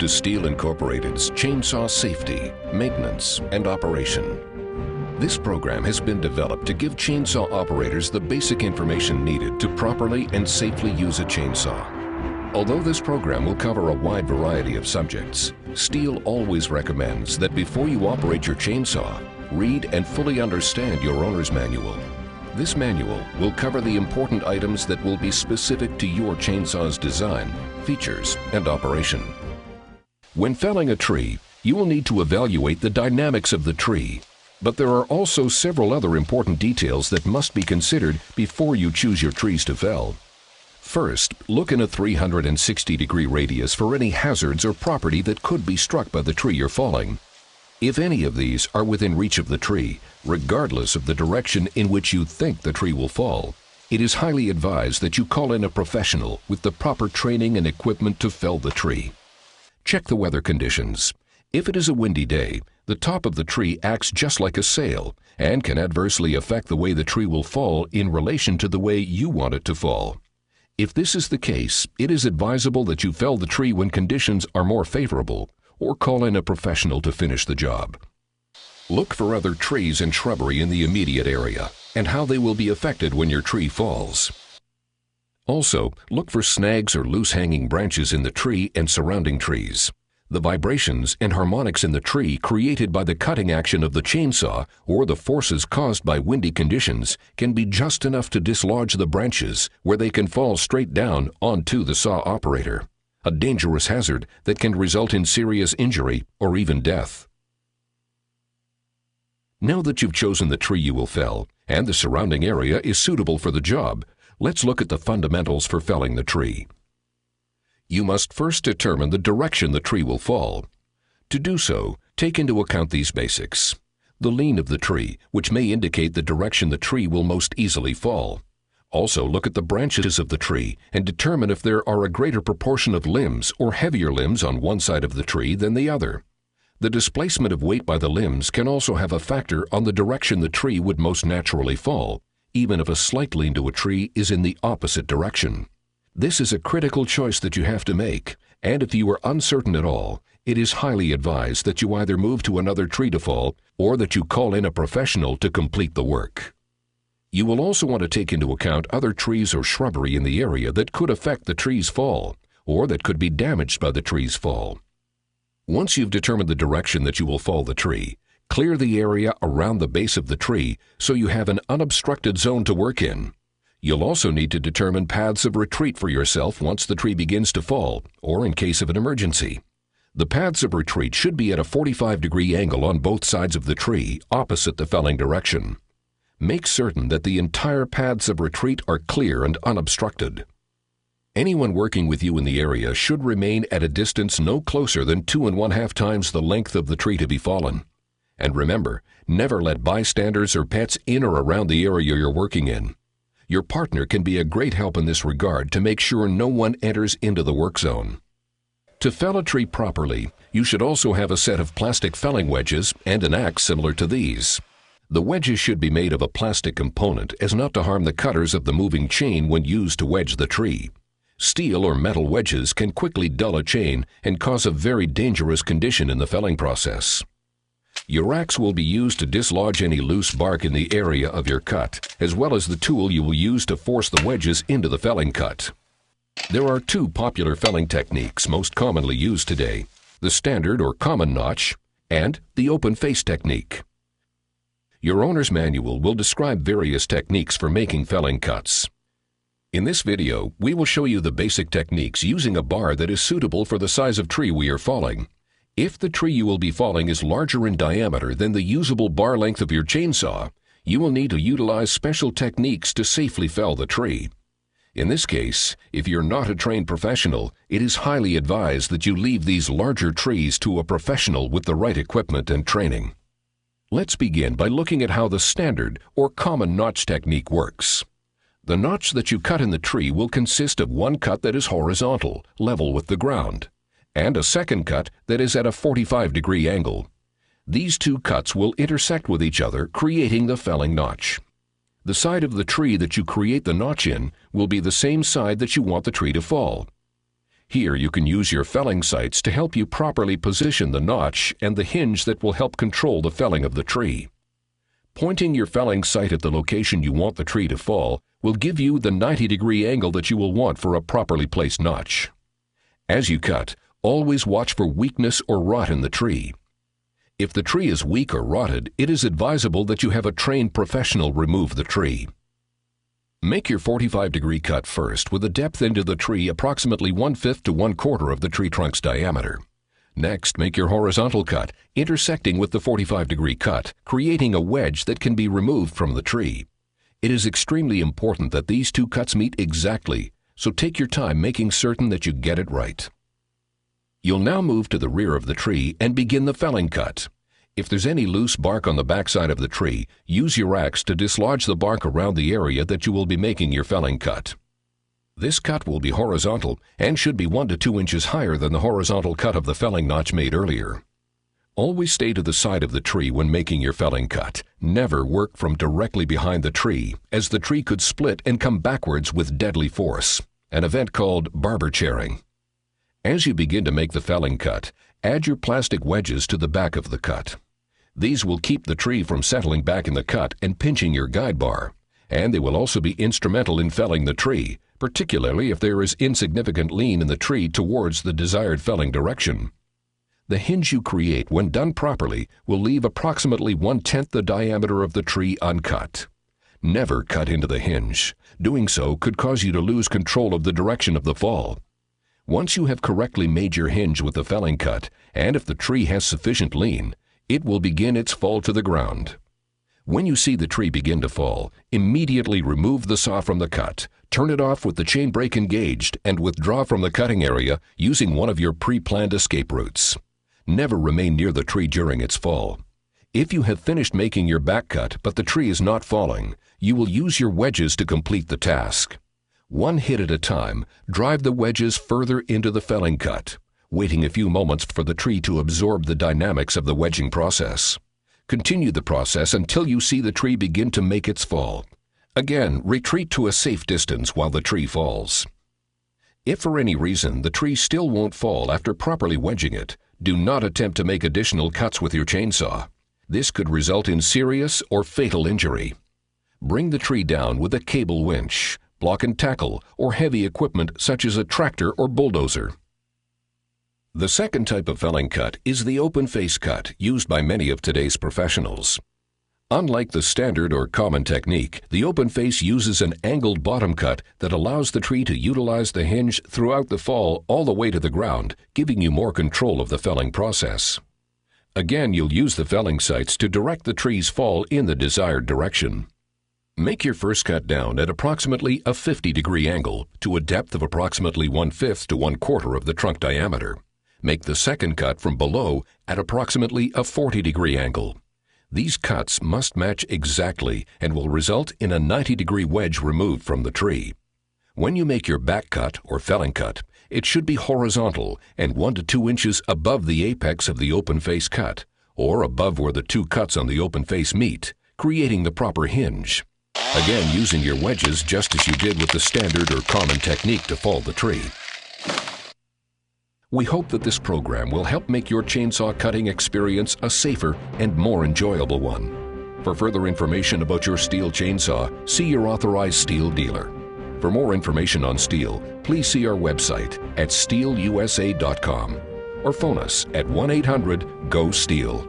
to Steel Incorporated's Chainsaw Safety, Maintenance, and Operation. This program has been developed to give chainsaw operators the basic information needed to properly and safely use a chainsaw. Although this program will cover a wide variety of subjects, Steel always recommends that before you operate your chainsaw, read and fully understand your owner's manual. This manual will cover the important items that will be specific to your chainsaw's design, features, and operation. When felling a tree, you will need to evaluate the dynamics of the tree, but there are also several other important details that must be considered before you choose your trees to fell. First, look in a 360-degree radius for any hazards or property that could be struck by the tree you're falling. If any of these are within reach of the tree, regardless of the direction in which you think the tree will fall, it is highly advised that you call in a professional with the proper training and equipment to fell the tree. Check the weather conditions. If it is a windy day, the top of the tree acts just like a sail and can adversely affect the way the tree will fall in relation to the way you want it to fall. If this is the case, it is advisable that you fell the tree when conditions are more favorable, or call in a professional to finish the job. Look for other trees and shrubbery in the immediate area and how they will be affected when your tree falls. Also, look for snags or loose hanging branches in the tree and surrounding trees. The vibrations and harmonics in the tree created by the cutting action of the chainsaw or the forces caused by windy conditions can be just enough to dislodge the branches where they can fall straight down onto the saw operator, a dangerous hazard that can result in serious injury or even death. Now that you've chosen the tree you will fell and the surrounding area is suitable for the job, let's look at the fundamentals for felling the tree. You must first determine the direction the tree will fall. To do so, take into account these basics: the lean of the tree, which may indicate the direction the tree will most easily fall. Also, look at the branches of the tree and determine if there are a greater proportion of limbs or heavier limbs on one side of the tree than the other. The displacement of weight by the limbs can also have a factor on the direction the tree would most naturally fall, even if a slight lean to a tree is in the opposite direction. This is a critical choice that you have to make, and if you are uncertain at all, it is highly advised that you either move to another tree to fall or that you call in a professional to complete the work. You will also want to take into account other trees or shrubbery in the area that could affect the tree's fall, or that could be damaged by the tree's fall. Once you've determined the direction that you will fall the tree, clear the area around the base of the tree so you have an unobstructed zone to work in. You'll also need to determine paths of retreat for yourself once the tree begins to fall, or in case of an emergency. The paths of retreat should be at a 45-degree angle on both sides of the tree, opposite the felling direction. Make certain that the entire paths of retreat are clear and unobstructed. Anyone working with you in the area should remain at a distance no closer than 2.5 times the length of the tree to be fallen. And remember, never let bystanders or pets in or around the area you're working in. Your partner can be a great help in this regard to make sure no one enters into the work zone. To fell a tree properly, you should also have a set of plastic felling wedges and an axe similar to these. The wedges should be made of a plastic component as not to harm the cutters of the moving chain when used to wedge the tree. Steel or metal wedges can quickly dull a chain and cause a very dangerous condition in the felling process. Your axe will be used to dislodge any loose bark in the area of your cut, as well as the tool you will use to force the wedges into the felling cut. There are two popular felling techniques most commonly used today: the standard or common notch and the open face technique. Your owner's manual will describe various techniques for making felling cuts. In this video, we will show you the basic techniques using a bar that is suitable for the size of tree we are falling. If the tree you will be falling is larger in diameter than the usable bar length of your chainsaw, you will need to utilize special techniques to safely fell the tree. In this case, if you're not a trained professional, it is highly advised that you leave these larger trees to a professional with the right equipment and training. Let's begin by looking at how the standard or common notch technique works. The notch that you cut in the tree will consist of one cut that is horizontal, level with the ground, and a second cut that is at a 45-degree angle. These two cuts will intersect with each other, creating the felling notch. The side of the tree that you create the notch in will be the same side that you want the tree to fall. Here you can use your felling sights to help you properly position the notch and the hinge that will help control the felling of the tree. Pointing your felling sight at the location you want the tree to fall will give you the 90-degree angle that you will want for a properly placed notch. As you cut, always watch for weakness or rot in the tree. If the tree is weak or rotted, it is advisable that you have a trained professional remove the tree. Make your 45-degree cut first with a depth into the tree approximately 1/5 to 1/4 of the tree trunk's diameter. Next, make your horizontal cut, intersecting with the 45-degree cut, creating a wedge that can be removed from the tree. It is extremely important that these two cuts meet exactly, so take your time making certain that you get it right. You'll now move to the rear of the tree and begin the felling cut. If there's any loose bark on the backside of the tree, use your axe to dislodge the bark around the area that you will be making your felling cut. This cut will be horizontal and should be 1 to 2 inches higher than the horizontal cut of the felling notch made earlier. Always stay to the side of the tree when making your felling cut. Never work from directly behind the tree, as the tree could split and come backwards with deadly force, an event called barber chairing. As you begin to make the felling cut, add your plastic wedges to the back of the cut. These will keep the tree from settling back in the cut and pinching your guide bar, and they will also be instrumental in felling the tree, particularly if there is insignificant lean in the tree towards the desired felling direction. The hinge you create when done properly will leave approximately 1/10 the diameter of the tree uncut. Never cut into the hinge. Doing so could cause you to lose control of the direction of the fall. Once you have correctly made your hinge with the felling cut, and if the tree has sufficient lean, it will begin its fall to the ground. When you see the tree begin to fall, immediately remove the saw from the cut, turn it off with the chain brake engaged, and withdraw from the cutting area using one of your pre-planned escape routes. Never remain near the tree during its fall. If you have finished making your back cut but the tree is not falling, you will use your wedges to complete the task. One hit at a time, drive the wedges further into the felling cut, waiting a few moments for the tree to absorb the dynamics of the wedging process. Continue the process until you see the tree begin to make its fall. Again, retreat to a safe distance while the tree falls. If for any reason the tree still won't fall after properly wedging it, do not attempt to make additional cuts with your chainsaw. This could result in serious or fatal injury. Bring the tree down with a cable winch, block and tackle, or heavy equipment such as a tractor or bulldozer. The second type of felling cut is the open face cut used by many of today's professionals. Unlike the standard or common technique, the open face uses an angled bottom cut that allows the tree to utilize the hinge throughout the fall all the way to the ground, giving you more control of the felling process. Again, you'll use the felling sights to direct the tree's fall in the desired direction. Make your first cut down at approximately a 50-degree angle to a depth of approximately 1/5 to 1/4 of the trunk diameter. Make the second cut from below at approximately a 40-degree angle. These cuts must match exactly and will result in a 90-degree wedge removed from the tree. When you make your back cut or felling cut, it should be horizontal and 1 to 2 inches above the apex of the open face cut, or above where the two cuts on the open face meet, creating the proper hinge. Again, using your wedges just as you did with the standard or common technique to fall the tree. We hope that this program will help make your chainsaw cutting experience a safer and more enjoyable one. For further information about your Stihl chainsaw, see your authorized Stihl dealer. For more information on Stihl, please see our website at stihlusa.com or phone us at 1-800-GO-STIHL.